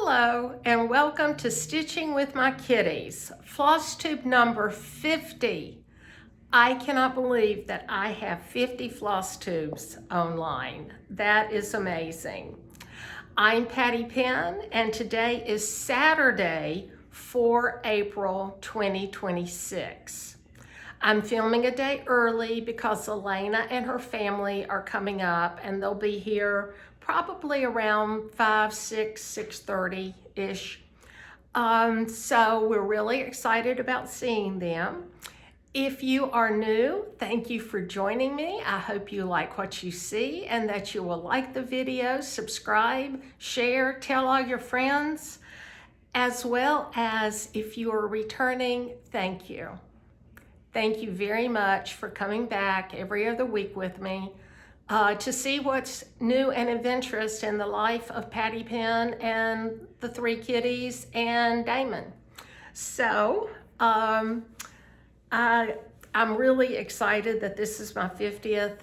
Hello and welcome to Stitching with My Kitties, floss tube number 50. I cannot believe that I have 50 floss tubes online. That is amazing. I'm Patty Penn and today is Saturday, 4 April 2026. I'm filming a day early because Elena and her family are coming up and they'll be here probably around 5, 6, 6:30-ish. So we're really excited about seeing them. If you are new, thank you for joining me. I hope you like what you see and that you will like the video, subscribe, share, tell all your friends, as well as if you are returning, thank you. Thank you very much for coming back every other week with me to see what's new and adventurous in the life of Patty Penn and the 3 kitties and Damon. So I'm really excited that this is my 50th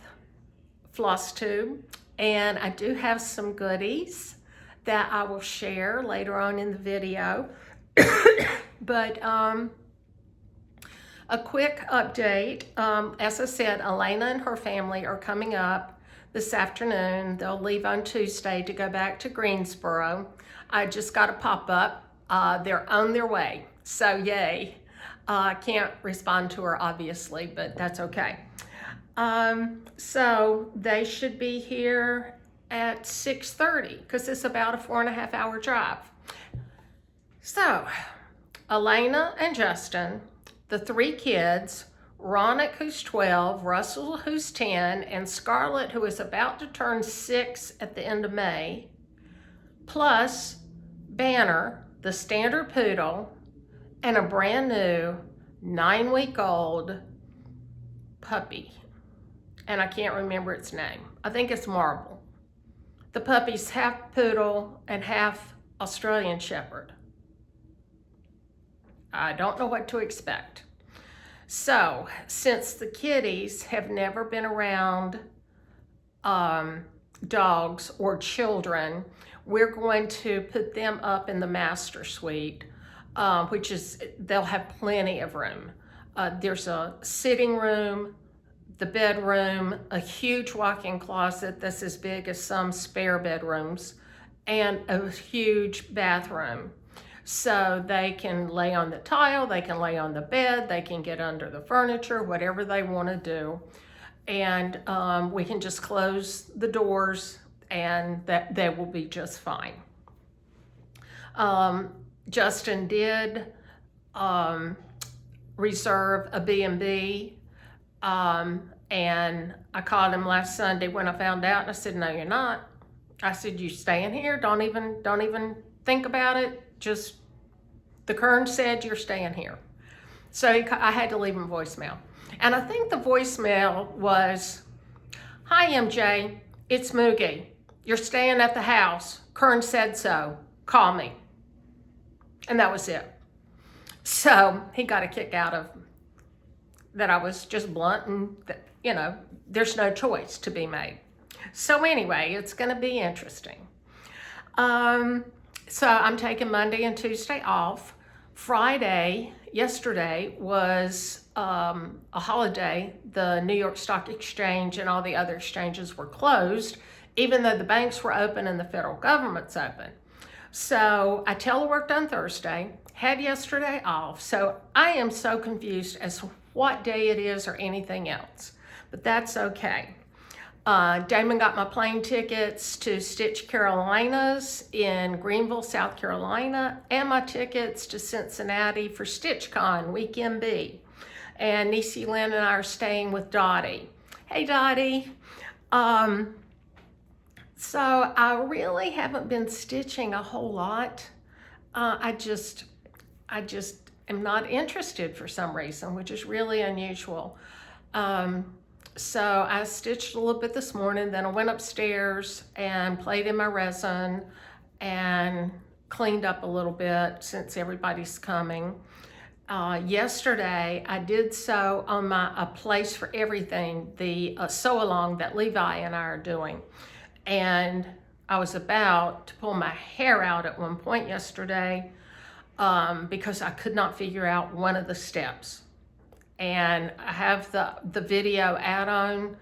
floss tube, and I do have some goodies that I will share later on in the video. But a quick update, as I said, Elena and her family are coming up this afternoon. They'll leave on Tuesday to go back to Greensboro. I just got a pop-up. They're on their way, so yay. I can't respond to her, obviously, but that's okay. So they should be here at 6:30 because it's about a 4.5 hour drive. So Elena and Justin, the 3 kids, Ronick, who's 12, Russell, who's 10, and Scarlett, who is about to turn 6 at the end of May, plus Banner, the standard poodle, and a brand new 9-week-old puppy. And I can't remember its name. I think it's Marble. The puppy's half poodle and half Australian Shepherd. I don't know what to expect. So, since the kitties have never been around dogs or children, we're going to put them up in the master suite, which is, they'll have plenty of room. There's a sitting room, the bedroom, a huge walk-in closet that's as big as some spare bedrooms, and a huge bathroom. So they can lay on the tile, they can lay on the bed, they can get under the furniture, whatever they want to do. And we can just close the doors and that they will be just fine. Justin did reserve a B&B, and I called him last Sunday when I found out, and I said, no, you're not. I said, you staying here? Don't even think about it. Just, the Kern said you're staying here. So I had to leave him voicemail. And I think the voicemail was, hi MJ, it's Moogie. You're staying at the house. Kern said so. Call me. And that was it. So he got a kick out of that I was just blunt and that, you know, there's no choice to be made. So anyway, it's going to be interesting. So I'm taking Monday and Tuesday off. Friday, yesterday, was a holiday. The New York Stock Exchange and all the other exchanges were closed, even though the banks were open and the federal government's open. So I teleworked on Thursday, had yesterday off. So I am so confused as to what day it is or anything else, but that's okay. Damon got my plane tickets to Stitch Carolinas in Greenville, South Carolina, and my tickets to Cincinnati for StitchCon Weekend B. And Niecy Lynn and I are staying with Dottie. Hey, Dottie. So I really haven't been stitching a whole lot. I just am not interested for some reason, which is really unusual. So I stitched a little bit this morning, then I went upstairs and played in my resin and cleaned up a little bit since everybody's coming. Yesterday I did sew on a place for everything, the sew along that Levi and I are doing. And I was about to pull my hair out at one point yesterday because I could not figure out one of the steps. And I have the video add-on.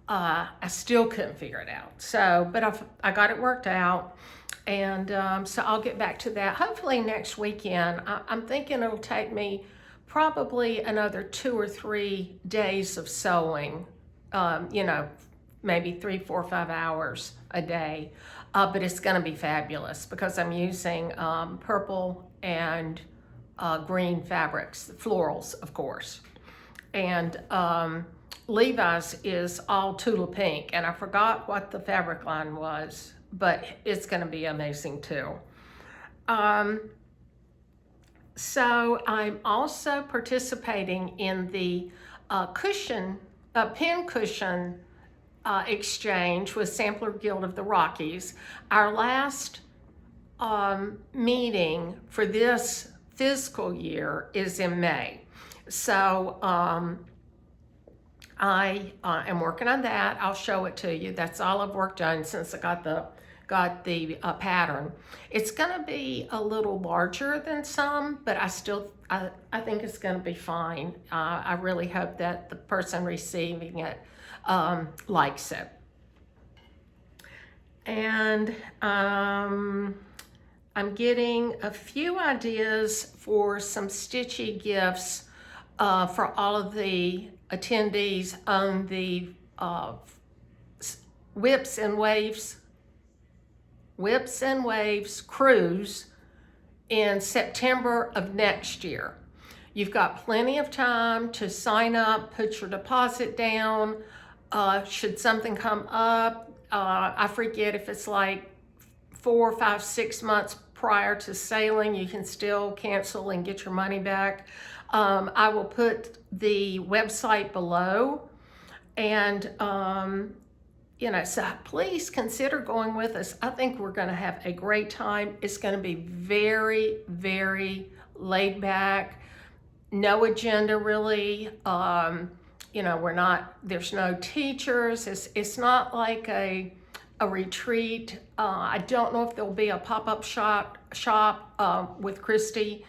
I still couldn't figure it out. So, but I got it worked out. And so I'll get back to that hopefully next weekend. I'm thinking it'll take me probably another 2 or 3 days of sewing, you know, maybe 3, 4, 5 hours a day. But it's going to be fabulous because I'm using purple and green fabrics, florals, of course. And Levi's is all Tula Pink, and I forgot what the fabric line was, but it's going to be amazing too. So I'm also participating in the pin cushion exchange with Sampler Guild of the Rockies. Our last meeting for this fiscal year is in May. So I am working on that. I'll show it to you. That's all I've worked on since I got the pattern. It's going to be a little larger than some, but I think it's going to be fine. I really hope that the person receiving it likes it. And I'm getting a few ideas for some stitchy gifts for all of the attendees on the Whips and Waves cruise in September of next year. You've got plenty of time to sign up, put your deposit down. Should something come up, I forget if it's like 4, 5, 6 months prior to sailing, you can still cancel and get your money back. I will put the website below, and you know, so please consider going with us. I think we're going to have a great time. It's going to be very, very laid back, no agenda really. You know, there's no teachers. It's not like a retreat. I don't know if there'll be a pop-up shop with Christy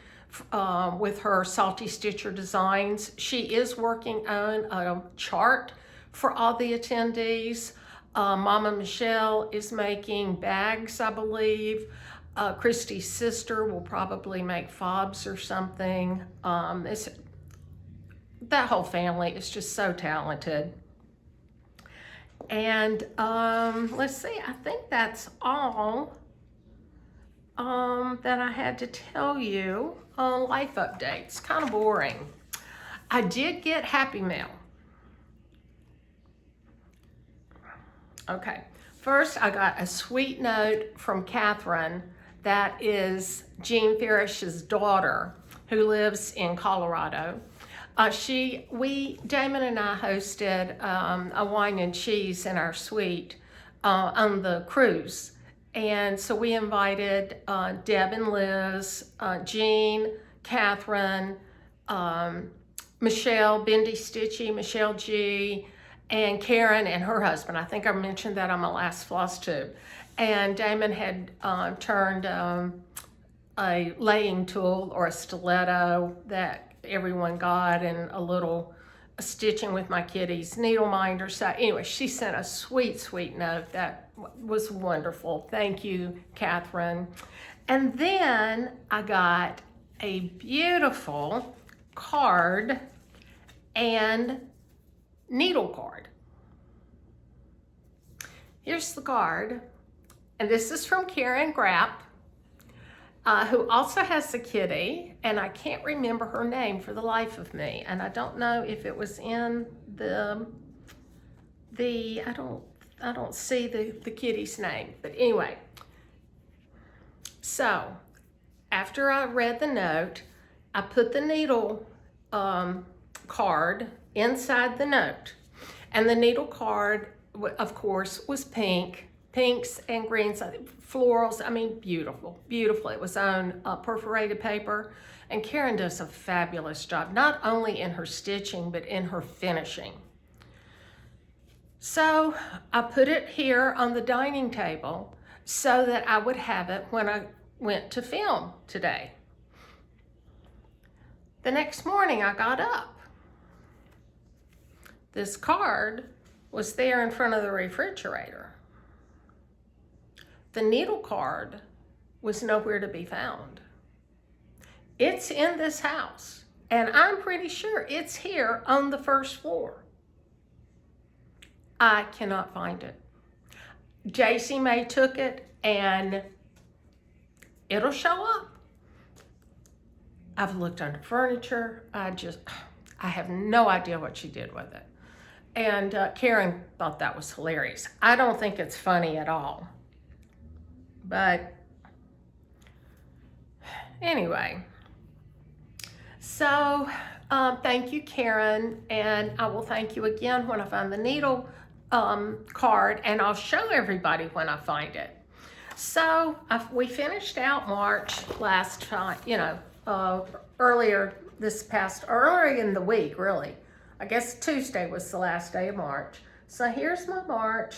with her Salty Stitcher designs. She is working on a chart for all the attendees. Mama Michelle is making bags, I believe. Christy's sister will probably make fobs or something. That whole family is just so talented. And let's see, I think that's all that I had to tell you on life updates. Kind of boring. I did get Happy Mail. Okay, first I got a sweet note from Catherine, that is Jean Farish's daughter, who lives in Colorado. Damon and I hosted a wine and cheese in our suite on the cruise. And so we invited Deb and Liz, Jean, Catherine, Michelle, Bendy Stitchy, Michelle G, and Karen and her husband. I think I mentioned that on my last floss tube. And Damon had turned a laying tool or a stiletto that everyone got, and a little Stitching With My Kitties needle minder. So anyway, she sent a sweet, sweet note that was wonderful. Thank you, Catherine. And then I got a beautiful card and needle card. Here's the card, and this is from Karen Graap, who also has a kitty, and I can't remember her name for the life of me, and I don't know if it was in the I don't see the kitty's name, but anyway. So after I read the note, I put the needle card inside the note, and the needle card, of course, was pinks and greens, florals. I mean, beautiful, beautiful. It was on perforated paper, and Karen does a fabulous job, not only in her stitching, but in her finishing. So I put it here on the dining table so that I would have it when I went to film today. The next morning I got up. This card was there in front of the refrigerator. The needle card was nowhere to be found. It's in this house, and I'm pretty sure it's here on the first floor. I cannot find it. JC May took it, and it'll show up. I've looked under furniture. I have no idea what she did with it. And Karen thought that was hilarious. I don't think it's funny at all. But anyway, so thank you, Karen, and I will thank you again when I find the needle card, and I'll show everybody when I find it. So we finished out March last time, earlier in the week, really. I guess Tuesday was the last day of March. So here's my March,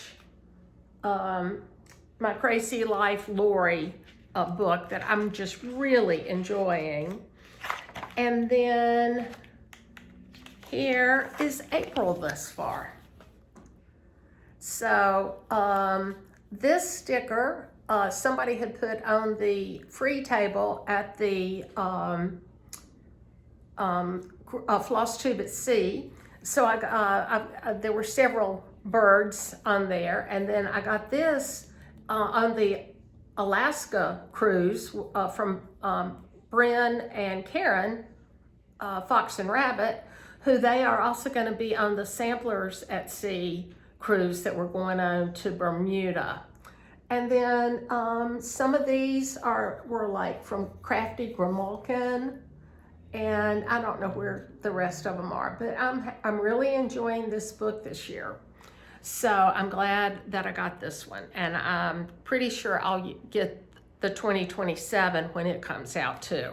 my Crazy Life Lori book that I'm just really enjoying. And then here is April thus far. So this sticker, somebody had put on the free table at the floss tube at sea. So there were several birds on there, and then I got this on the Alaska cruise from Bryn and Karen, Fox and Rabbit, who they are also going to be on the Samplers at Sea cruise that we're going on to Bermuda. And then some of these were like from Crafty Grimalkin, and I don't know where the rest of them are, but I'm really enjoying this book this year. So I'm glad that I got this one, and I'm pretty sure I'll get the 2027 when it comes out too.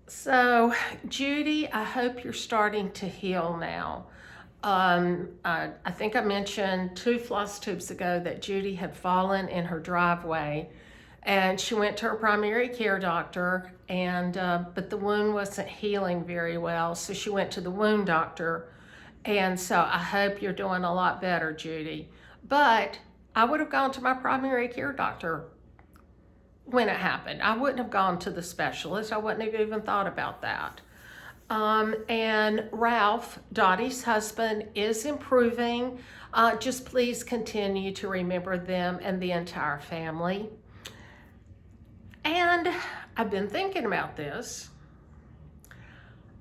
So Judy, I hope you're starting to heal now. I think I mentioned 2 floss tubes ago that Judy had fallen in her driveway, and she went to her primary care doctor, and but the wound wasn't healing very well, so she went to the wound doctor. And so I hope you're doing a lot better, Judy. But I would have gone to my primary care doctor when it happened. I wouldn't have gone to the specialist. I wouldn't have even thought about that. And Ralph, Dottie's husband, is improving. Just please continue to remember them and the entire family. And I've been thinking about this.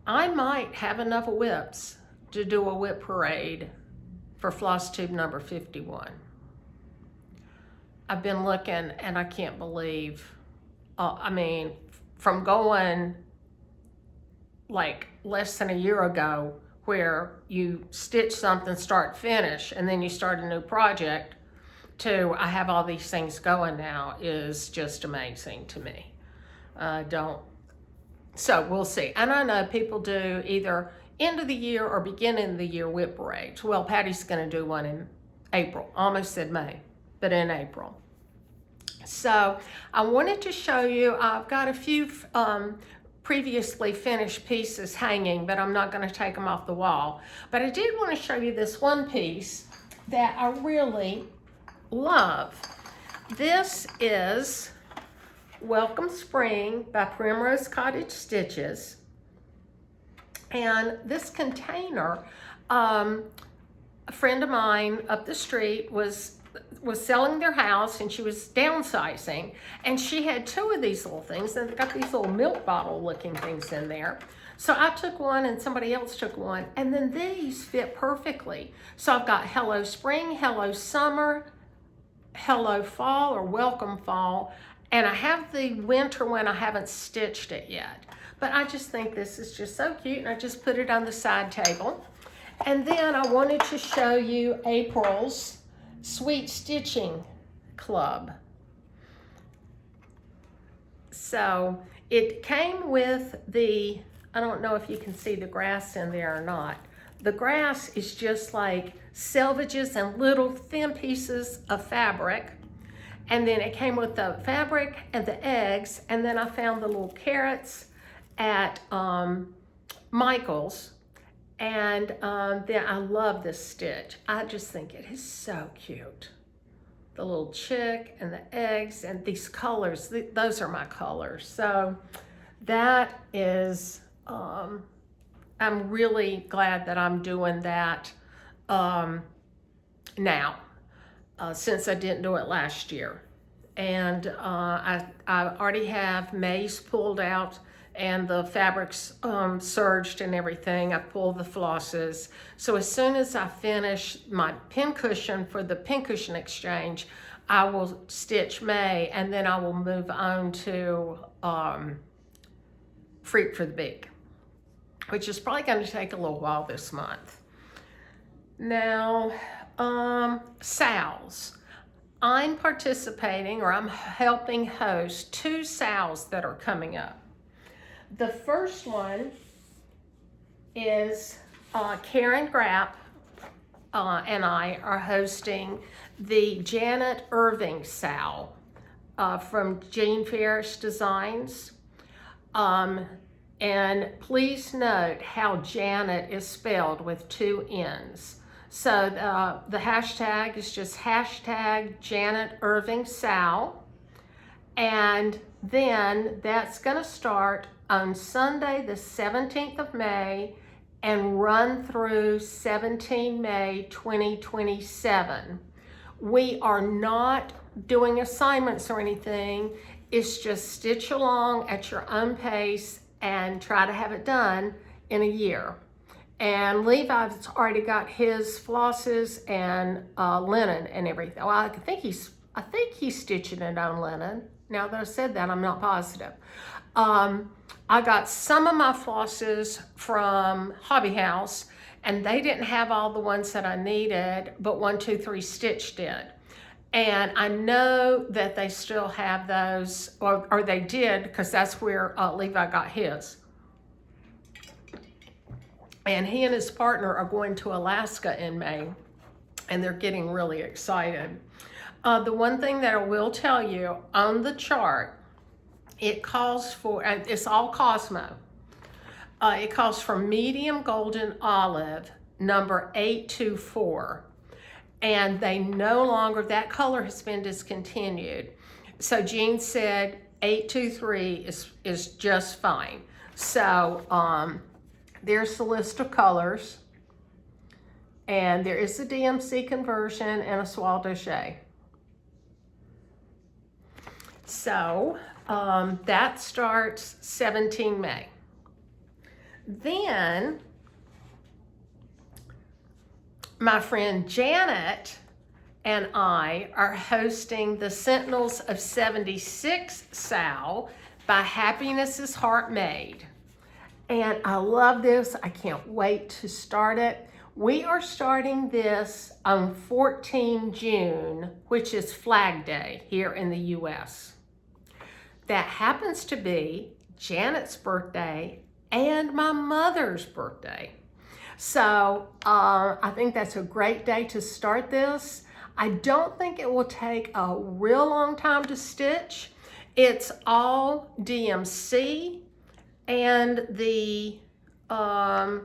I might have enough whips to do a whip parade for floss tube number 51. I've been looking, and I can't believe, from going like less than a year ago, where you stitch something start finish and then you start a new project, to I have all these things going now, is just amazing to me. So we'll see. And I know people do either end of the year or beginning of the year whip parades. Well, Patty's going to do one in April. Almost said May, but in April. So I wanted to show you, I've got a few previously finished pieces hanging, but I'm not going to take them off the wall. But I did want to show you this one piece that I really love. This is Welcome Spring by Primrose Cottage Stitches. And this container, a friend of mine up the street was selling their house, and she was downsizing, and she had 2 of these little things, and they've got these little milk bottle looking things in there. So I took one and somebody else took one, and then these fit perfectly. So I've got Hello Spring, Hello Summer, Hello Fall, or Welcome Fall, and I have the winter one. I haven't stitched it yet. But I just think this is just so cute, and I just put it on the side table. And then I wanted to show you April's Sweet Stitching Club. So it came with I don't know if you can see the grass in there or not. The grass is just like selvages and little thin pieces of fabric. And then it came with the fabric and the eggs. And then I found the little carrots at Michael's. And then I love this stitch. I just think it is so cute. The little chick and the eggs and these colors, those are my colors. So that is, I'm really glad that I'm doing that now, since I didn't do it last year. And I already have May's pulled out and the fabrics serged and everything. I pulled the flosses. So as soon as I finish my pincushion for the pincushion exchange, I will stitch May, and then I will move on to Freak for the Beak, which is probably going to take a little while this month. Now, SALs. I'm participating, or I'm helping host 2 SALs that are coming up. The first one is Karen Graap and I are hosting the Janet Irving SAL from Jean Farish Designs. And please note how Janet is spelled with 2 N's. So the hashtag is just hashtag Janet Irving SAL. And then that's going to start on Sunday, the 17th of May, and run through 17 May 2027. We are not doing assignments or anything. It's just stitch along at your own pace and try to have it done in a year. And Levi's already got his flosses and linen and everything. Well, I think he's stitching it on linen. Now that I said that, I'm not positive. I got some of my flosses from Hobby House, and they didn't have all the ones that I needed, but 1, 2, 3 Stitch did. And I know that they still have those, or they did, because that's where Levi got his. And he and his partner are going to Alaska in May, and they're getting really excited. The one thing that I will tell you, on the chart, it calls for, and it's all Cosmo, it calls for medium golden olive, number 824. And they no longer, that color has been discontinued. So Jean said 823 is just fine. So there's the list of colors. And there is a DMC conversion and a Soie Douche. So that starts 17 May. Then my friend Janet and I are hosting the Sentinels of 76 SAL by Happiness is Heartmade. And I love this. I can't wait to start it. We are starting this on 14 June, which is Flag Day here in the US. That happens to be Janet's birthday and my mother's birthday. So I think that's a great day to start this. I don't think it will take a real long time to stitch. It's all DMC, and the I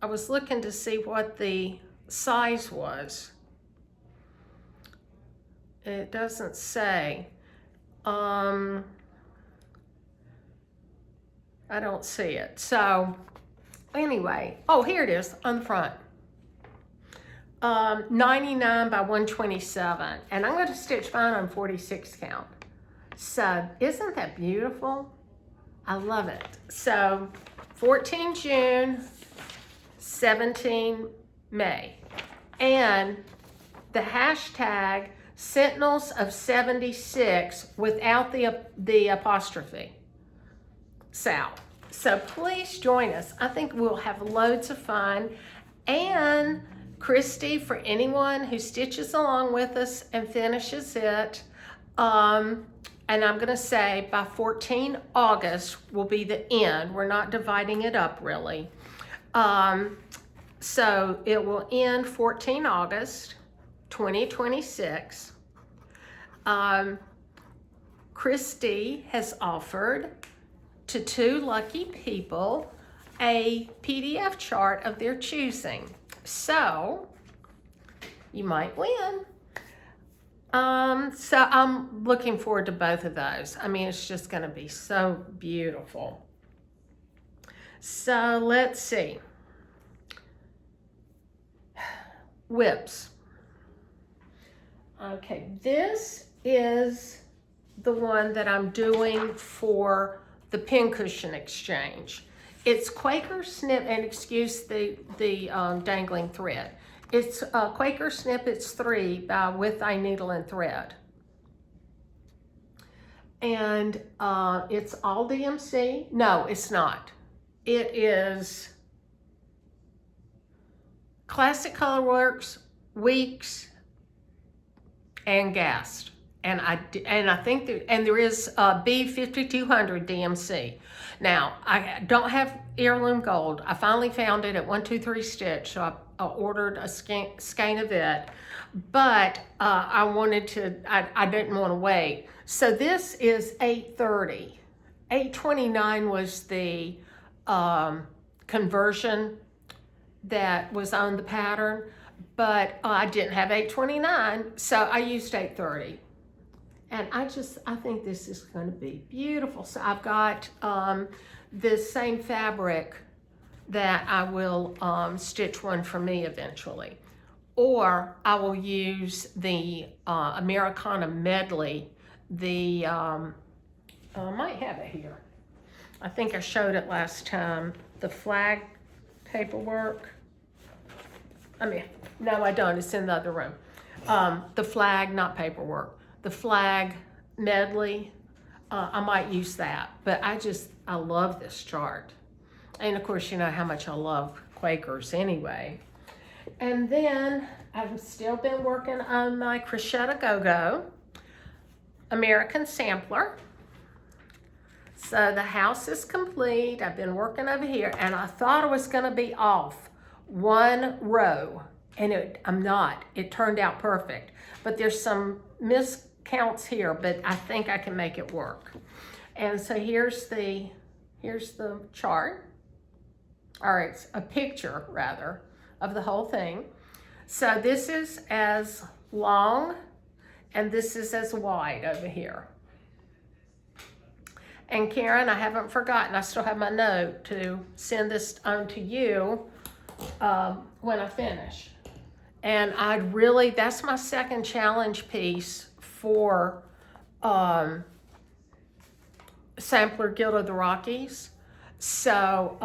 was looking to see what the size was. It doesn't say. I don't see it. So anyway, oh, here it is on the front. 99 by 127, and I'm going to stitch mine on 46 count. So isn't that beautiful? I love it. So 14 June, 17 May, and the hashtag Sentinels of 76 without the apostrophe. SAL. So please join us. I think we'll have loads of fun. And Christy, for anyone who stitches along with us and finishes it, and I'm going to say by 14 August will be the end. We're not dividing it up really. So it will end 14 August 2026. Christy has offered to 2 lucky people a PDF chart of their choosing. So you might win. So I'm looking forward to both of those. I mean, it's just going to be so beautiful. So let's see. Whips. Okay, this is the one that I'm doing for the pincushion exchange. It's Quaker Snip, and excuse the dangling thread. It's Quaker Snippets 3 by With Thy Needle and Thread. And it's all DMC. No, it's not. It is Classic Colorworks, Weeks, and Gast. And I think there is B5200 DMC. Now, I don't have heirloom gold. I finally found it at 123 Stitch, so I ordered a skein of it. But I didn't want to wait. So this is 830. 829 was the conversion that was on the pattern, but I didn't have 829, so I used 830. And I think this is going to be beautiful. So I've got this same fabric that I will stitch one for me eventually. Or I will use the Americana Medley. I might have it here. I think I showed it last time. The flag paperwork. I mean, no, I don't. It's in the other room. The flag, not paperwork. The flag medley, I might use that, but I love this chart. And of course, you know how much I love Quakers anyway. And then I've still been working on my Crochet Go-Go American Sampler. So the house is complete. I've been working over here, and I thought I was gonna be off one row, and I'm not. It turned out perfect, but there's some miscounts here, but I think I can make it work. And so here's the chart, or it's a picture rather of the whole thing. So this is as long and this is as wide over here. And Karen, I haven't forgotten, I still have my note to send this on to you when I finish. And that's my second challenge piece for Sampler Guild of the Rockies. So,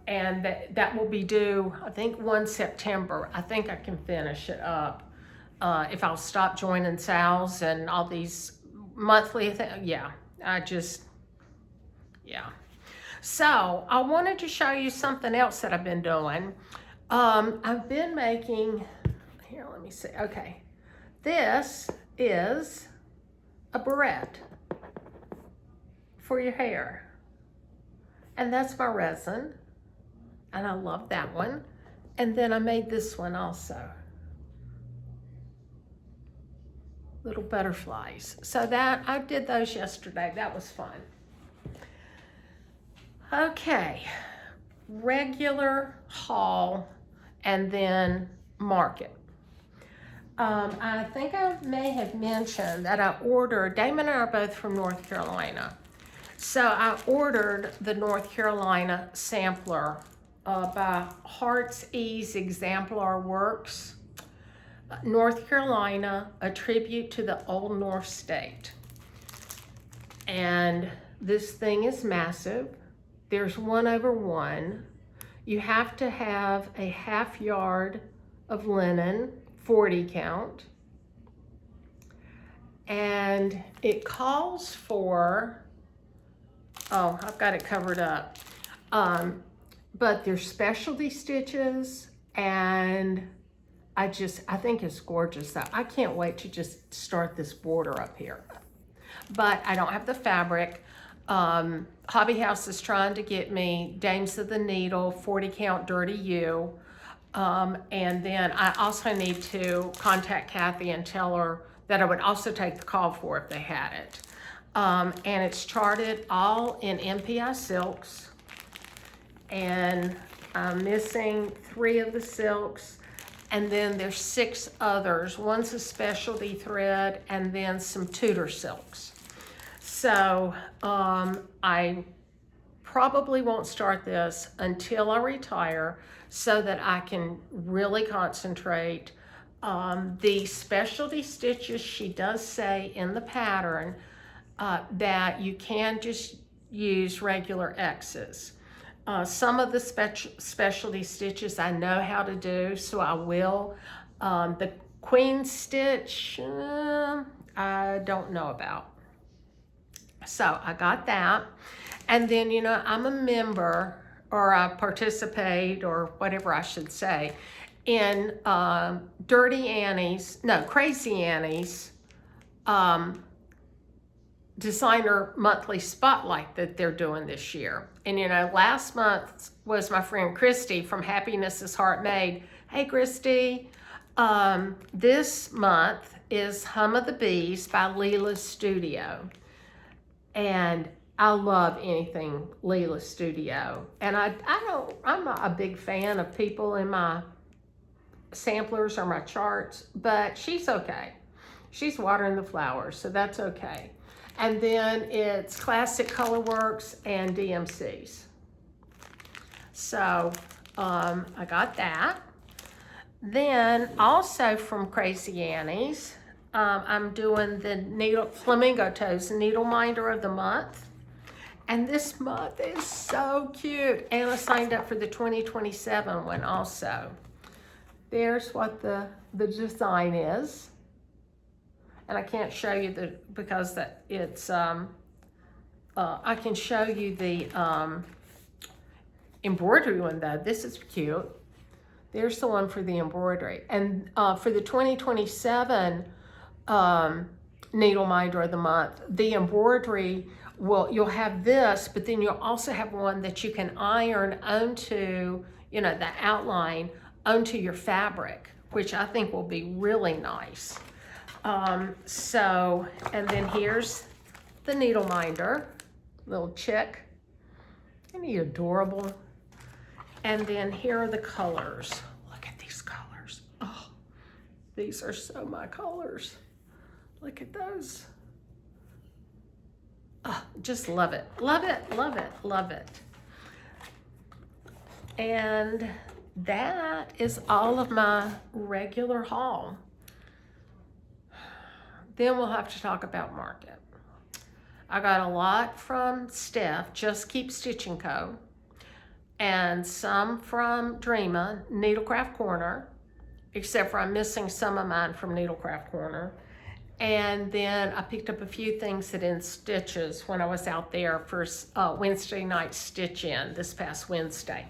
and that will be due, I think 1 September. I think I can finish it up. If I'll stop joining sales and all these monthly things, yeah. So I wanted to show you something else that I've been doing. I've been making, here, let me see. Okay. This is a barrette for your hair. And that's my resin. And I love that one. And then I made this one also. Little butterflies. So that, I did those yesterday. That was fun. Okay. Regular haul and then market. I think I may have mentioned that I ordered, Damon and I are both from North Carolina. So I ordered the North Carolina sampler by Heart's Ease Exemplar Works. North Carolina, a tribute to the Old North State. And this thing is massive. There's 1/1. You have to have a 1/2 yard of linen, 40 count. And it calls for, oh, I've got it covered up. But there's specialty stitches, and I think it's gorgeous. So I can't wait to just start this border up here. But I don't have the fabric. Hobby House is trying to get me Dames of the Needle 40 count Dirty U. And then I also need to contact Kathy and tell her that I would also take the call for if they had it. And it's charted all in MPI silks. And I'm missing 3 of the silks. And then there's 6 others. One's a specialty thread and then some Tudor silks. So I probably won't start this until I retire so that I can really concentrate. The specialty stitches, she does say in the pattern that you can just use regular X's. Some of the specialty stitches I know how to do, so I will. The queen stitch, I don't know about. So I got that. And then, you know, I'm a member, or I participate, or whatever I should say, in Crazy Annie's designer monthly spotlight that they're doing this year. And you know, last month was my friend Christy from Happiness is Heartmade. Hey Christy. This month is Hum of the Bees by Leela's Studio. And I love anything Leela Studio. And I'm not a big fan of people in my samplers or my charts, but she's okay. She's watering the flowers, so that's okay. And then it's Classic Colorworks and DMCs. So I got that. Then also from Crazy Annie's, I'm doing the Flamingo Toes Needle Minder of the month. And this month is so cute. And I signed up for the 2027 one also. There's what the design is. And I can't show you because it's, I can show you the embroidery one though. This is cute. There's the one for the embroidery. And for the 2027 Needle Minder of the month, the embroidery, you'll have this, but then you'll also have one that you can iron onto, you know, the outline onto your fabric, which I think will be really nice. And then here's the needle minder, little chick. Isn't he adorable? And then here are the colors. Look at these colors. Oh, these are so my colors. Look at those. Oh, just love it. Love it, love it, love it. And that is all of my regular haul. Then we'll have to talk about market. I got a lot from Steph, Just Keep Stitching Co., and some from Dreama, Needlecraft Corner, except for I'm missing some of mine from Needlecraft Corner. And then I picked up a few things at In Stitches when I was out there for Wednesday night stitch in this past Wednesday,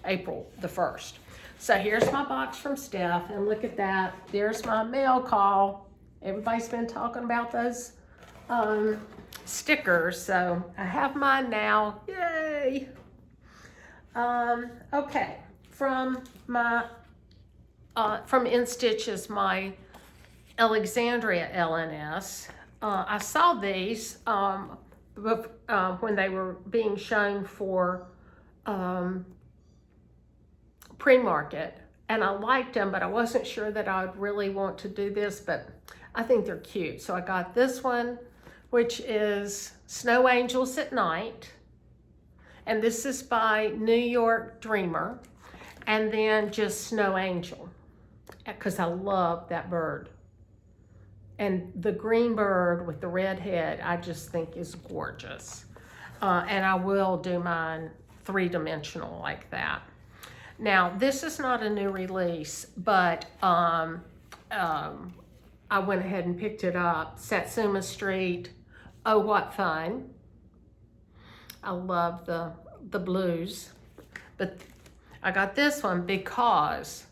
April the 1st. So here's my box from Steph, and look at that. There's my mail call. Everybody's been talking about those stickers, so I have mine now. Yay! Okay, from In Stitches, my Alexandria LNS. I saw these when they were being shown for pre-market, and I liked them, but I wasn't sure that I'd really want to do this, but I think they're cute. So I got this one, which is Snow Angels at Night. And this is by New York Dreamer. And then just Snow Angel, because I love that bird. And the green bird with the red head, I just think is gorgeous. And I will do mine 3-dimensional like that. Now, this is not a new release, but I went ahead and picked it up. Satsuma Street, Oh What Fun. I love the blues, but I got this one because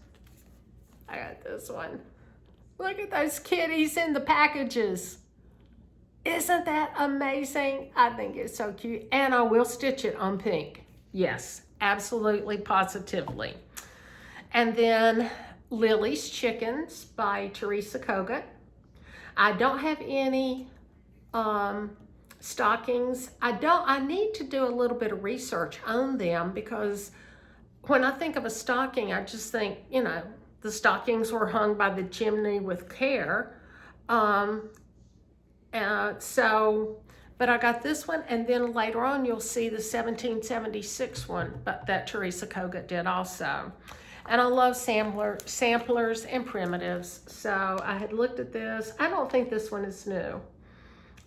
I got this one. Look at those kitties in the packages. Isn't that amazing? I think it's so cute. And I will stitch it on pink. Yes, absolutely, positively. And then Lily's Chickens by Teresa Kogut. I don't have any stockings. I need to do a little bit of research on them, because when I think of a stocking, I just think, you know, the stockings were hung by the chimney with care. But I got this one, and then later on you'll see the 1776 one, but that Teresa Kogut did also. And I love samplers and primitives, so I had looked at this. I don't think this one is new,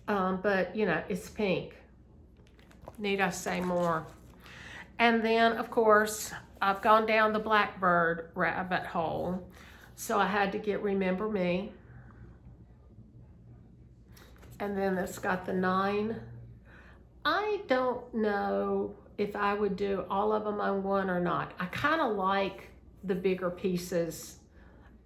but you know, it's pink. Need I say more? And then, of course, I've gone down the Blackbird rabbit hole, so I had to get Remember Me. And then it's got the 9. I don't know if I would do all of them on one or not. I kind of like the bigger pieces.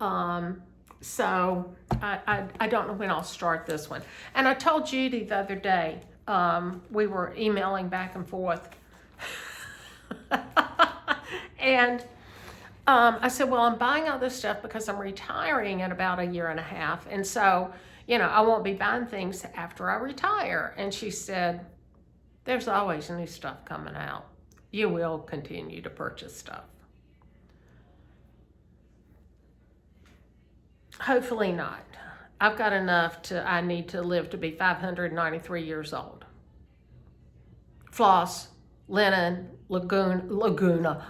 So I don't know when I'll start this one. And I told Judy the other day, we were emailing back and forth. And I said, well, I'm buying all this stuff because I'm retiring in about 1.5 years. And so, you know, I won't be buying things after I retire. And she said, there's always new stuff coming out. You will continue to purchase stuff. Hopefully not. I've got enough I need to live to be 593 years old. Floss, linen, Lugana.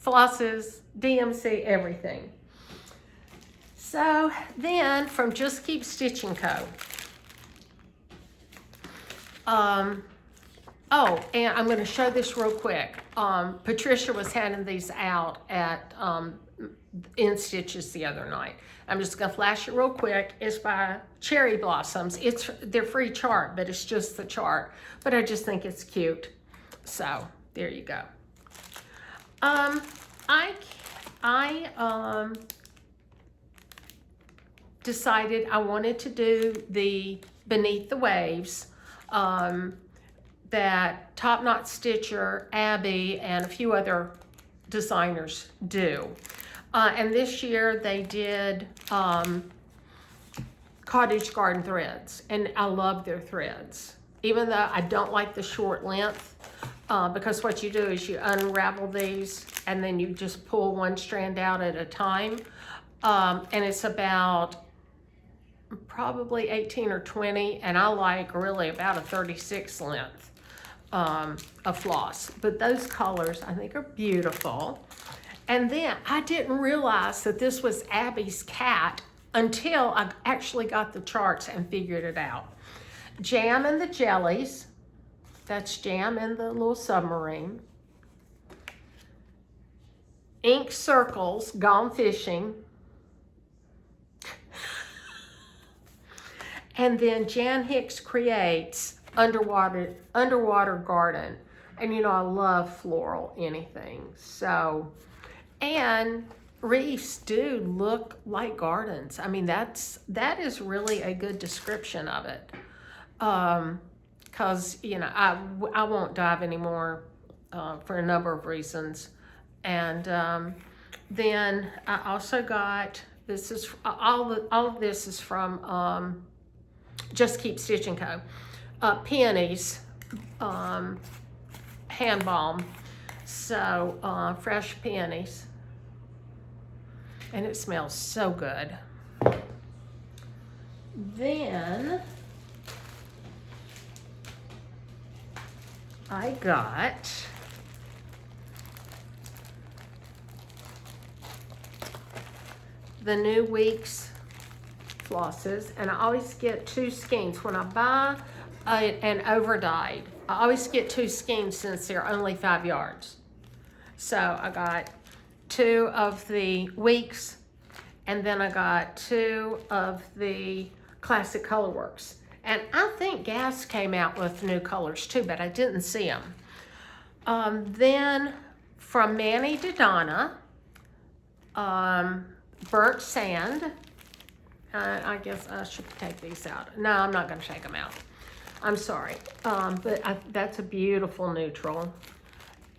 Flosses, DMC, everything. So then from Just Keep Stitching Co. Oh, and I'm going to show this real quick. Patricia was handing these out at In Stitches the other night. I'm just going to flash it real quick. It's by Cherry Blossoms. It's their free chart, but it's just the chart. But I just think it's cute. So there you go. I decided I wanted to do the Beneath the Waves that Top Knot Stitcher, Abby, and a few other designers do. And this year they did Cottage Garden threads, and I love their threads. Even though I don't like the short length, because what you do is you unravel these and then you just pull one strand out at a time. And it's about probably 18 or 20, and I like really about a 36 length of floss. But those colors I think are beautiful. And then I didn't realize that this was Abby's cat until I actually got the charts and figured it out. Jam and the Jellies, that's Jam and the little submarine. Ink Circles, Gone Fishing. And then Jan Hicks Creates Underwater Garden. And you know, I love floral anything. So, and reefs do look like gardens. I mean, that is really a good description of it. Because, you know, I won't dive anymore for a number of reasons. And then I also got, this is, all of this is from Just Keep Stitching Co. Peonies, hand balm. So, fresh peonies. And it smells so good. Then I got the new week's flosses, and I always get 2 skeins. When I buy an overdyed, I always get 2 skeins since they're only 5 yards. So I got 2 of the weeks, and then I got 2 of the Classic Colorworks. And I think Gas came out with new colors too, but I didn't see them. Then from Manny to Donna, Burnt Sand. I guess I should take these out. No, I'm not going to take them out. I'm sorry, but that's a beautiful neutral.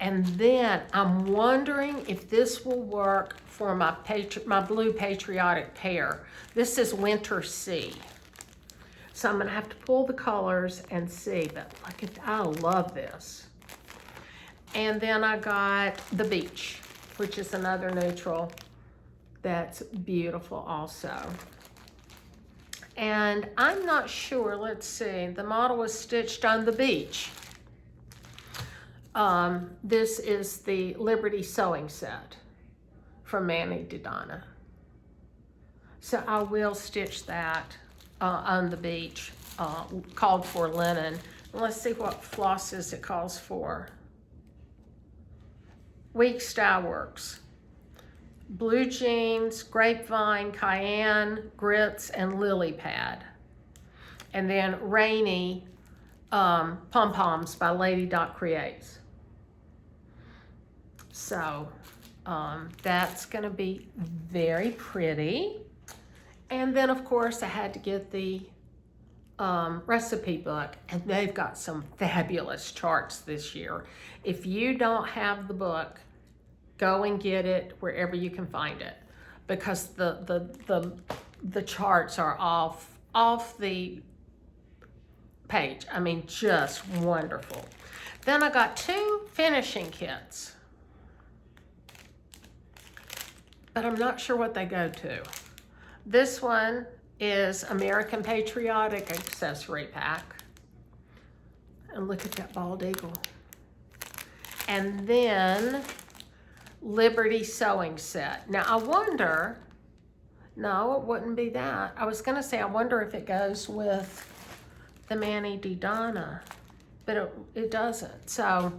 And then I'm wondering if this will work for my blue patriotic pear. This is Winter Sea. So I'm gonna have to pull the colors and see, but look at, I love this. And then I got the Beach, which is another neutral that's beautiful also. And I'm not sure, let's see, the model was stitched on the Beach. This is the Liberty Sewing Set from Manny Didana. So I will stitch that on the Beach, called for linen. And let's see what flosses it calls for. Week Style Works. Blue Jeans, Grapevine, Cayenne, Grits, and Lily Pad. And then Rainy Pom Poms by Lady Dot Creates. So that's gonna be very pretty. And then of course I had to get the recipe book, and they've got some fabulous charts this year. If you don't have the book, go and get it wherever you can find it, because the charts are off the page. I mean, just wonderful. Then I got 2 finishing kits, but I'm not sure what they go to. This one is American Patriotic Accessory Pack. And look at that bald eagle. And then Liberty Sewing Set. Now I wonder, no, it wouldn't be that. I was gonna say, I wonder if it goes with the Manny Didana, but it doesn't. So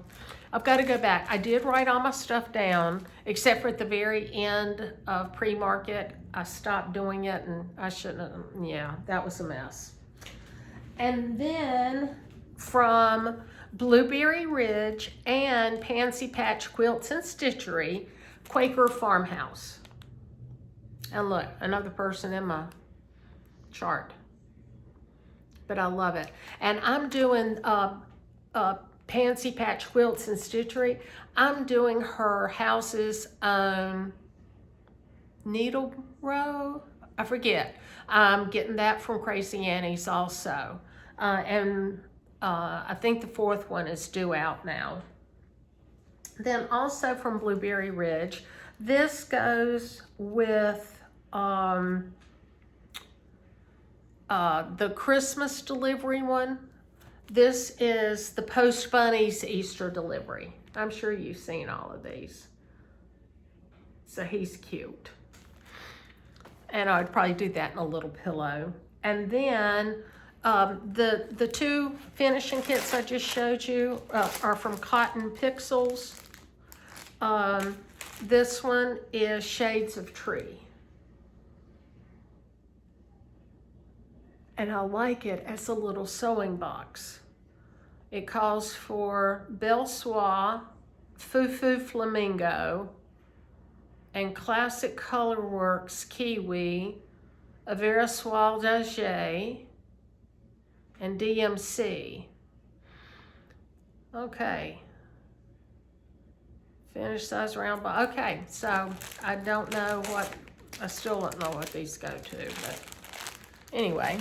I've got to go back. I did write all my stuff down, except for at the very end of pre-market. I stopped doing it, and I shouldn't have. Yeah, that was a mess. And then from Blueberry Ridge and Pansy Patch Quilts and Stitchery, Quaker Farmhouse. And look, another person in my chart. But I love it. And I'm doing Pansy Patch Quilts and Stitchery. I'm doing her house's needle row. I forget. I'm getting that from Crazy Annie's also. And I think the 4th one is due out now. Then also from Blueberry Ridge, this goes with the Christmas delivery one. This is the Post Bunny's Easter delivery. I'm sure you've seen all of these. So he's cute. And I'd probably do that in a little pillow. And then the 2 finishing kits I just showed you are from Cotton Pixels. This one is Shades of Tree. And I like it as a little sewing box. It calls for Belle Soie, Fufu Flamingo, and Classic Colorworks Kiwi, Avera Soie d'Agé, and DMC. Okay. Finished size round box. Okay, so I don't know what, I still don't know what these go to, but anyway.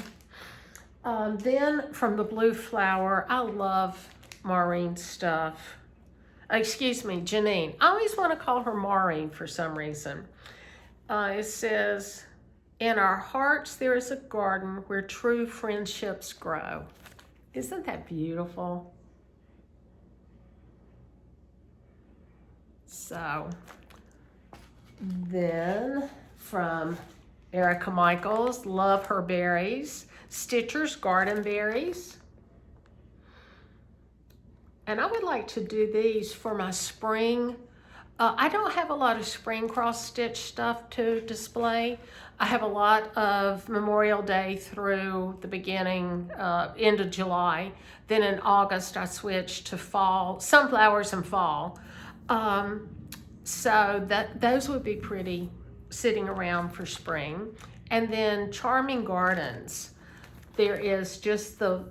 Then from the Blue Flower, I love Maureen's stuff. Excuse me, Janine. I always want to call her Maureen for some reason. It says, in our hearts there is a garden where true friendships grow. Isn't that beautiful? So, then from Erica Michaels, love her berries. Stitcher's Garden Berries. And I would like to do these for my spring. I don't have a lot of spring cross stitch stuff to display. I have a lot of Memorial Day through the beginning, end of July. Then in August, I switched to fall, sunflowers and fall. So those would be pretty sitting around for spring. And then Charming Gardens. There is just the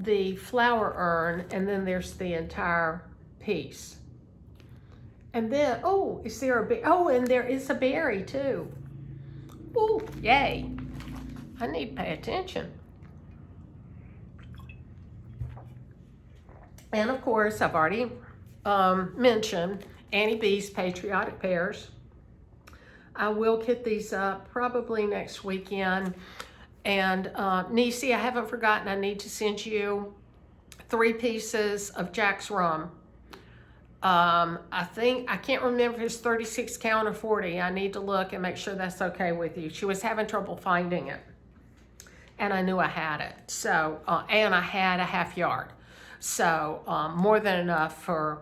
the flower urn, and then there's the entire piece. And then, oh, is there a berry? Oh, and there is a berry too. Oh, yay. I need to pay attention. And of course, I've already mentioned Annie B's Patriotic Pears. I will kit these up probably next weekend. And Niecy, I haven't forgotten, I need to send you 3 pieces of Jack's rum. I can't remember if it's 36 count or 40. I need to look and make sure that's okay with you. She was having trouble finding it. And I knew I had it. So, and I had a half yard. So, more than enough for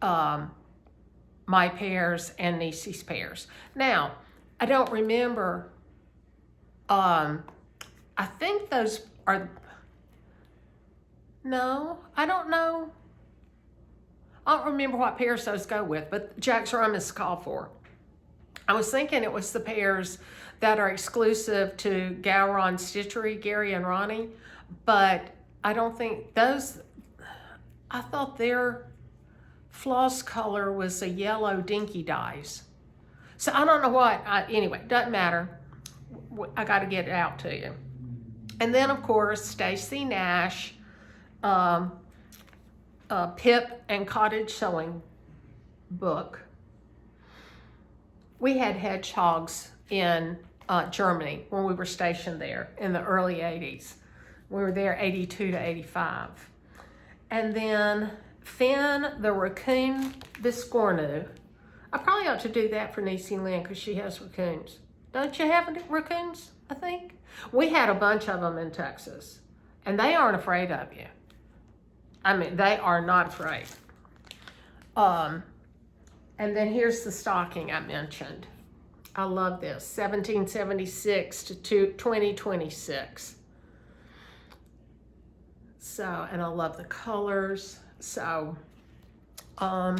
my pears and Niecy's pears. Now, I don't remember, I think those are, no, I don't know. I don't remember what pears those go with, but Jack's rum is called for. I was thinking it was the pears that are exclusive to Gowron Stitchery, Gary and Ronnie, but I don't think those, I thought their floss color was a yellow dinky dyes. So I don't know what, anyway, doesn't matter. I got to get it out to you. And then of course, Stacy Nash, Pip and Cottage Sewing book. We had hedgehogs in Germany when we were stationed there in the early 80s. We were there 82 to 85. And then Finn the Raccoon Biscornu. I probably ought to do that for Niecy Lynn because she has raccoons. Don't you have any raccoons, I think? We had a bunch of them in Texas, and they aren't afraid of you. I mean, they are not afraid. And then here's the stocking I mentioned. I love this, 1776 to 2026. So, and I love the colors. So, I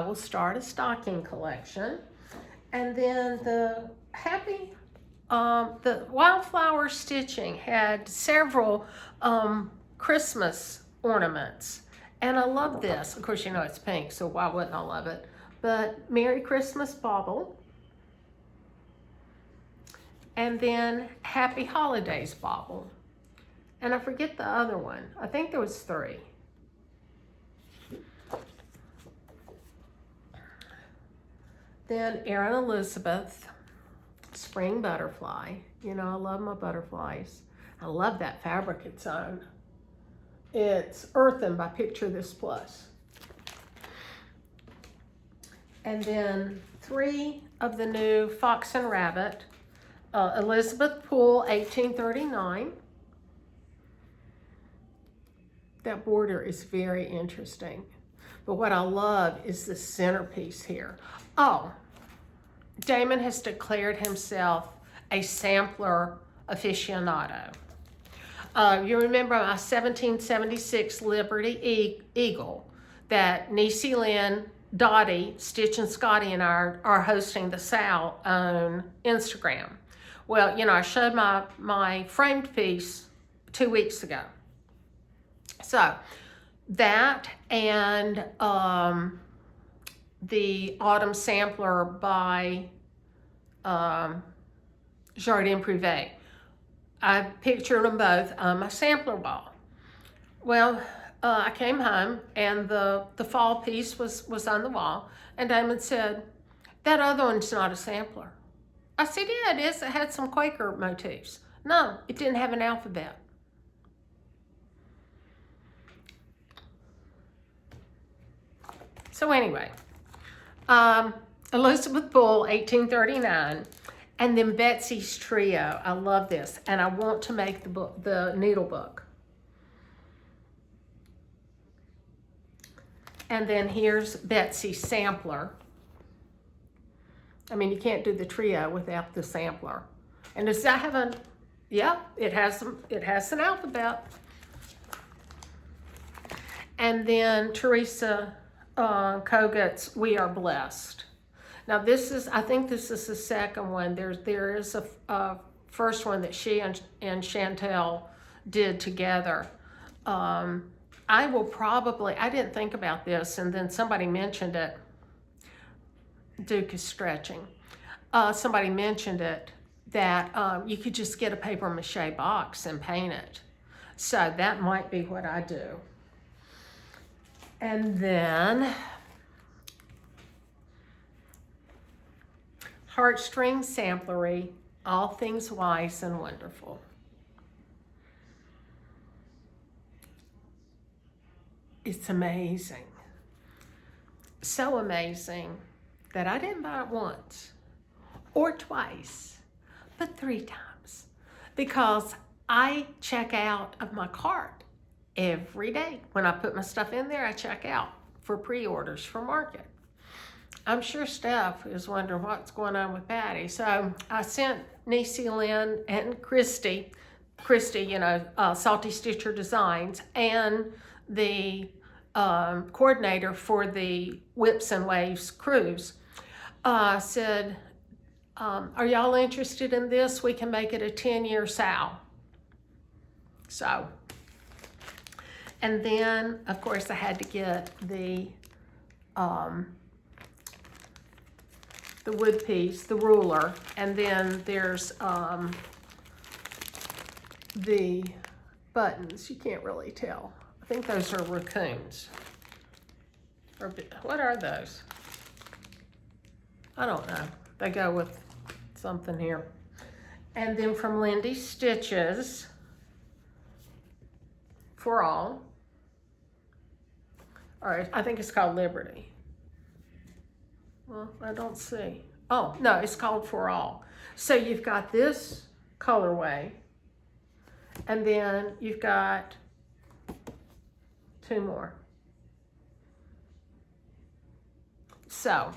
will start a stocking collection. And then the Wildflower Stitching had several Christmas ornaments. And I love this. Of course, you know it's pink, so why wouldn't I love it? But Merry Christmas Bauble. And then Happy Holidays Bauble. And I forget the other one. I think there was 3. Then Erin Elizabeth, Spring Butterfly. You know, I love my butterflies. I love that fabric it's on. It's Earthen by Picture This Plus. And then 3 of the new Fox and Rabbit. Elizabeth Poole, 1839. That border is very interesting. But what I love is the centerpiece here. Oh, Damon has declared himself a sampler aficionado. You remember my 1776 Liberty Eagle that Niecy Lynn, Dottie, Stitch and Scotty and I are hosting the Sal on Instagram. Well, you know, I showed my framed piece 2 weeks ago. So that and the Autumn Sampler by Jardin Privé. I pictured them both on my sampler ball. Well, I came home and the fall piece was on the wall, and Damon said, "That other one's not a sampler." I said, "Yeah, it is. It had some Quaker motifs." No, it didn't have an alphabet. So anyway, Elizabeth Bull, 1839, and then Betsy's Trio. I love this, and I want to make the needle book. And then here's Betsy's Sampler. I mean, you can't do the trio without the sampler. And does that have a, yeah, it has an alphabet. And then Teresa Kogut's We Are Blessed. Now this is, I think this is the second one. There is a first one that she and Chantel did together. I will probably, I didn't think about this, and then somebody mentioned it. Duke is stretching. Somebody mentioned it, that you could just get a paper mache box and paint it. So that might be what I do. And then Heartstring Samplery, All Things Wise and Wonderful. It's amazing. So amazing that I didn't buy it once or twice, but 3 times, because I check out of my cart every day. When I put my stuff in there, I check out for pre-orders for market. I'm sure Steph is wondering what's going on with Patty. So I sent Niecy Lynn and Christy, you know, Salty Stitcher Designs, and the coordinator for the Whips and Waves cruise, said, are y'all interested in this? We can make it a 10-year sal. So, and then of course I had to get the wood piece, the ruler, and then there's the buttons. You can't really tell. I think those are raccoons. Or what are those? I don't know. They go with something here. And then from Lindy Stitches for All. All right, I think it's called Liberty. Well, I don't see. Oh, no, it's called For All. So you've got this colorway, and then you've got 2 more. So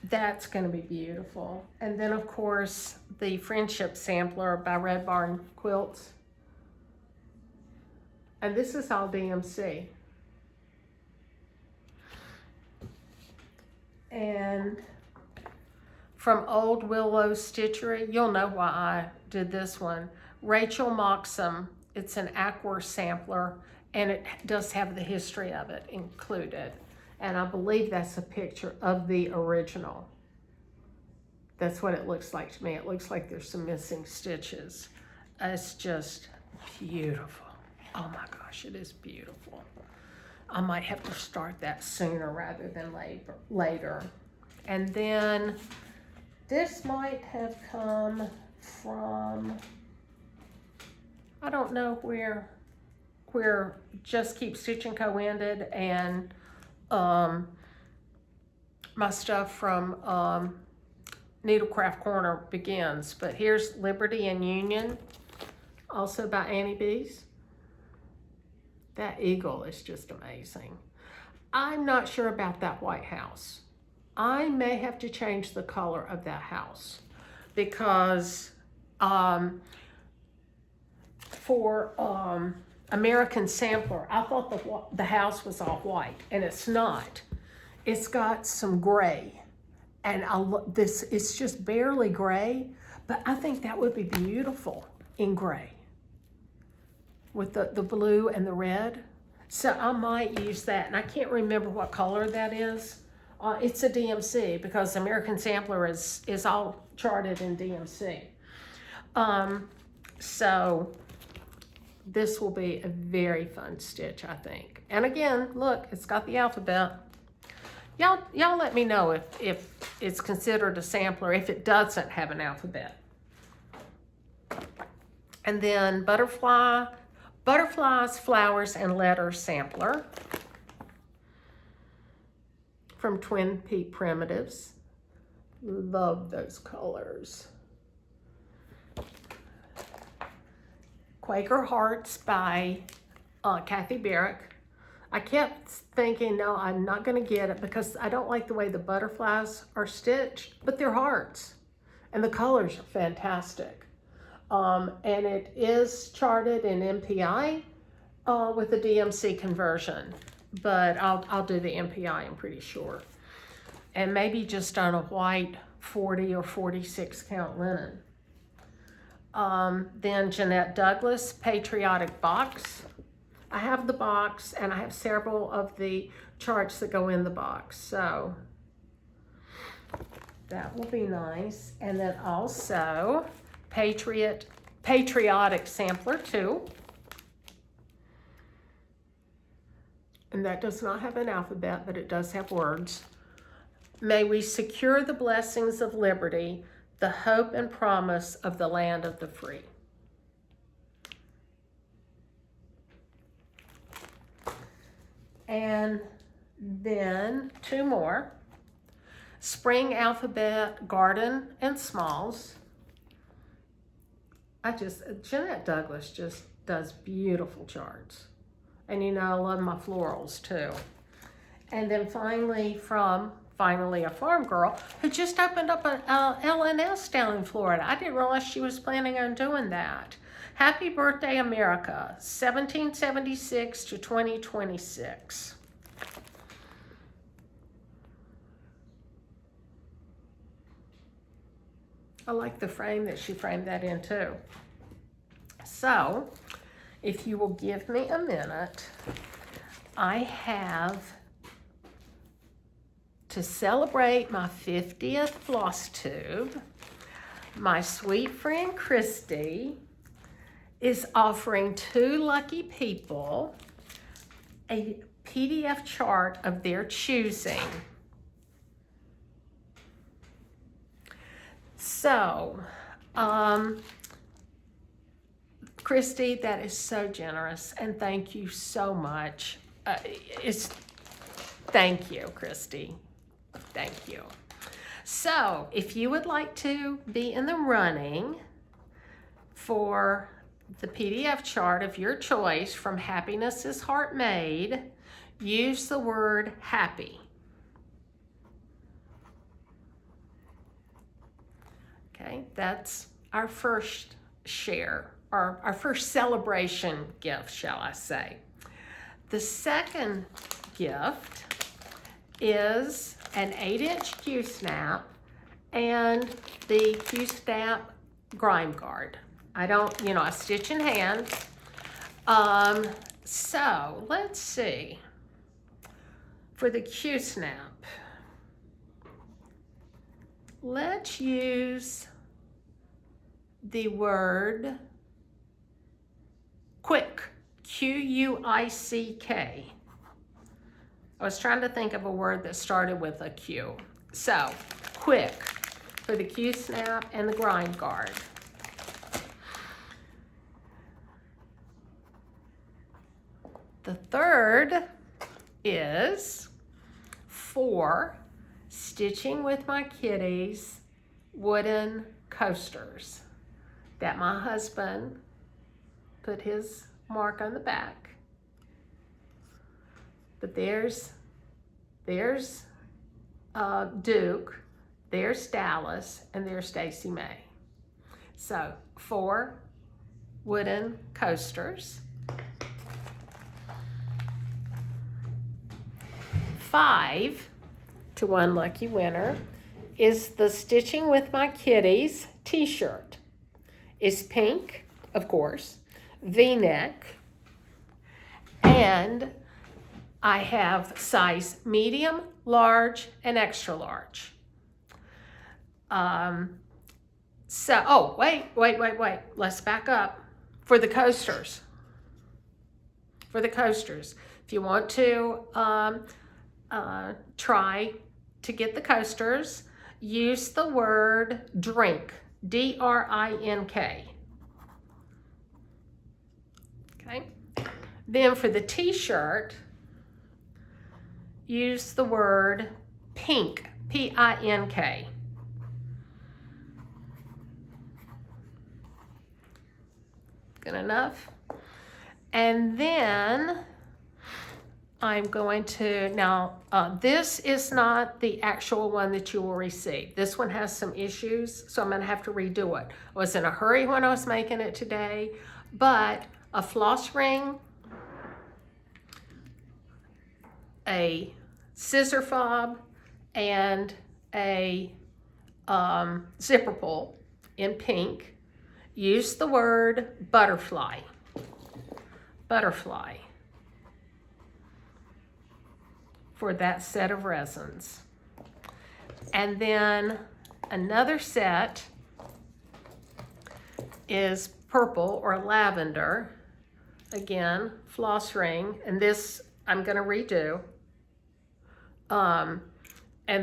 that's going to be beautiful. And then, of course, the Friendship Sampler by Red Barn Quilts. And this is all DMC. And from Old Willow Stitchery, you'll know why I did this one. Rachel Moxham. It's an Aqua sampler, and it does have the history of it included. And I believe that's a picture of the original. That's what it looks like to me. It looks like there's some missing stitches. It's just beautiful. Oh my gosh, it is beautiful. I might have to start that sooner rather than later. And then this might have come from, I don't know where Just Keep Stitching Co. ended, and my stuff from Needlecraft Corner begins. But here's Liberty and Union, also by Annie B's. That eagle is just amazing. I'm not sure about that White House. I may have to change the color of that house, because for American Sampler, I thought the house was all white, and it's not. It's got some gray, and it's just barely gray, but I think that would be beautiful in gray with the blue and the red. So I might use that, and I can't remember what color that is. It's a DMC, because American Sampler is all charted in DMC. So this will be a very fun stitch, I think. And again, look, it's got the alphabet. Y'all let me know if it's considered a sampler, if it doesn't have an alphabet. And then Butterflies, Flowers, and Letters Sampler from Twin Peak Primitives. Love those colors. Quaker Hearts by Kathy Barrick. I kept thinking, no, I'm not going to get it because I don't like the way the butterflies are stitched, but they're hearts, and the colors are fantastic. And it is charted in MPI with the DMC conversion, but I'll do the MPI, I'm pretty sure. And maybe just on a white 40 or 46 count linen. Then Jeanette Douglas, Patriotic Box I have the box, and I have several of the charts that go in the box, so that will be nice. And then also Patriotic Sampler 2. And that does not have an alphabet, but it does have words. May we secure the blessings of liberty, the hope and promise of the land of the free. And then 2 more. Spring Alphabet, Garden and Smalls. Jeanette Douglas just does beautiful charts. And you know, I love my florals too. And then finally a farm girl who just opened up an LNS down in Florida. I didn't realize she was planning on doing that. Happy Birthday America, 1776 to 2026. I like the frame that she framed that in too. So, if you will give me a minute, I have, to celebrate my 50th floss tube, my sweet friend Christy is offering 2 lucky people a PDF chart of their choosing. So, Christy, that is so generous, and thank you so much. Thank you, Christy. Thank you. So, if you would like to be in the running for the PDF chart of your choice from Happiness is Heartmade, use the word happy. Okay, that's our first share, or our first celebration gift, shall I say. The second gift is an 8-inch Q-snap and the Q-snap grime guard. I stitch in hand. So let's see. For the Q-snap, let's use the word quick, Q-U-I-C-K. I was trying to think of a word that started with a Q. So, quick for the Q-snap and the grime guard. The third is for Stitching with My Kitties wooden coasters that my husband put his mark on the back. But there's Duke, there's Dallas, and there's Stacy May. So 4 wooden coasters. 5 to one lucky winner is the Stitching with My Kitties t-shirt. It's pink, of course, V-neck, and I have size medium, large, and extra large. Wait. Let's back up. For the coasters. If you want to try to get the coasters, use the word drink, D-R-I-N-K. Okay. Then for the t-shirt, use the word pink, P-I-N-K. Good enough? And then I'm going to, this is not the actual one that you will receive. This one has some issues, so I'm going to have to redo it. I was in a hurry when I was making it today, but a floss ring, a scissor fob, and a zipper pull in pink. Use the word butterfly. Butterfly. for that set of resins. And then another set is purple or lavender. Again, floss ring, and this I'm going to redo. And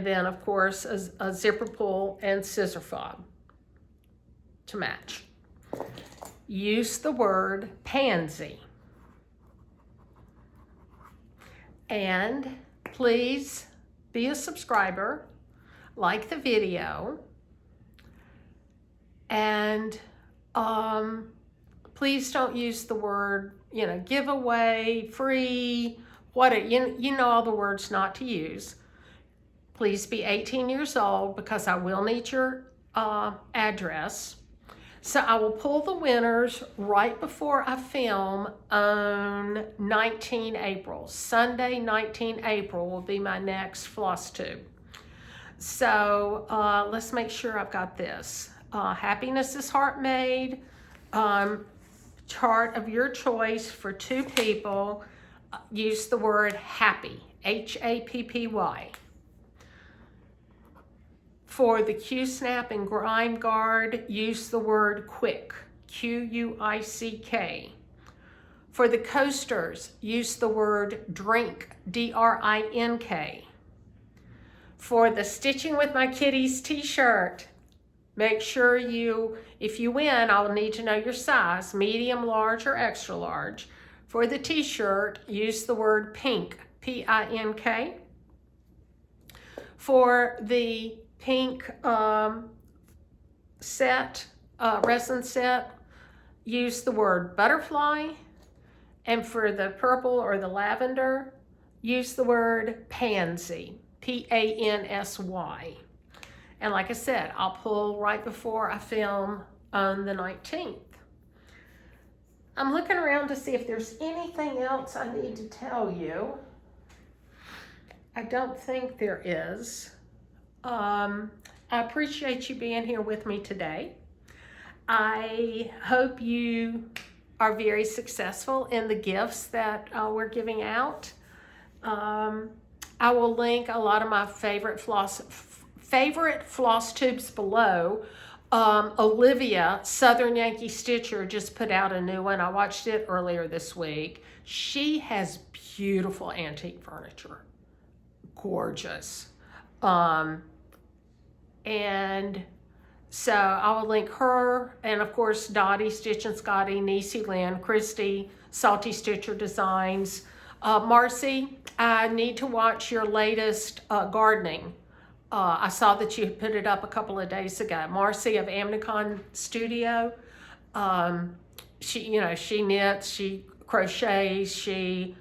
then, of course, a zipper pull and scissor fob to match. Use the word pansy. And please be a subscriber, like the video, and please don't use the word, giveaway, free, you know all the words not to use. Please be 18 years old because I will need your address. So I will pull the winners right before I film on 19 April. Sunday, 19 April will be my next floss tube. So let's make sure I've got this. Happiness is Heartmade. Chart of your choice for 2 people. Use the word happy, Happy. For the Q-Snap and Grime Guard, use the word quick, Quick. For the coasters, use the word drink, Drink. For the Stitching With My Kitties t-shirt, make sure if you win, I'll need to know your size, medium, large, or extra large. For the t-shirt, use the word pink, Pink. For the pink resin set, use the word butterfly. And for the purple or the lavender, use the word pansy, Pansy. And like I said, I'll pull right before I film on the 19th. I'm looking around to see if there's anything else I need to tell you. I don't think there is. I appreciate you being here with me today. I hope you are very successful in the gifts that we're giving out. I will link a lot of my favorite floss tubes below. Olivia, Southern Yankee Stitcher, just put out a new one. I watched it earlier this week. She has beautiful antique furniture. Gorgeous. And so I will link her, and of course Dottie, Stitch and Scotty, Niecy Lynn, Christy, Salty Stitcher Designs. Marcy, I need to watch your latest gardening. I saw that you put it up a couple of days ago. Marcy of Amnicon Studio. She knits, she crochets, she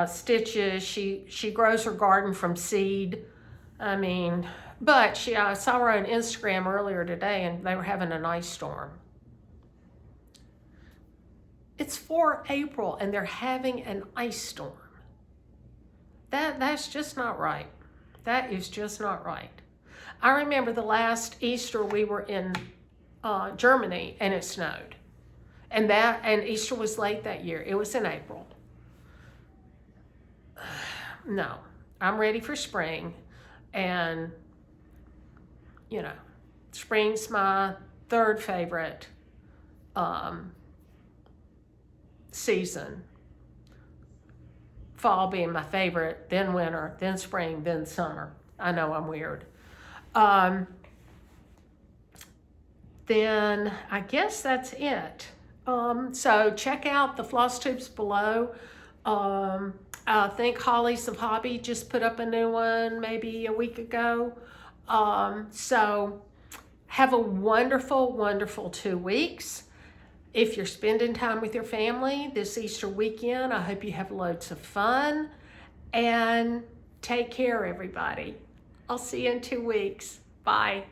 stitches, she grows her garden from seed. But I saw her on Instagram earlier today, and they were having an ice storm. It's for April, and they're having an ice storm. That's just not right. That is just not right. I remember the last Easter we were in Germany, and it snowed. And Easter was late that year. It was in April. No, I'm ready for spring, and spring's my 3rd favorite season. Fall being my favorite, then winter, then spring, then summer. I know I'm weird. Then I guess that's it. So check out the floss tubes below. I think Holly's of Hobby just put up a new one maybe a week ago. So have a wonderful, wonderful 2 weeks. If you're spending time with your family this Easter weekend, I hope you have loads of fun, and take care, everybody. I'll see you in 2 weeks. Bye.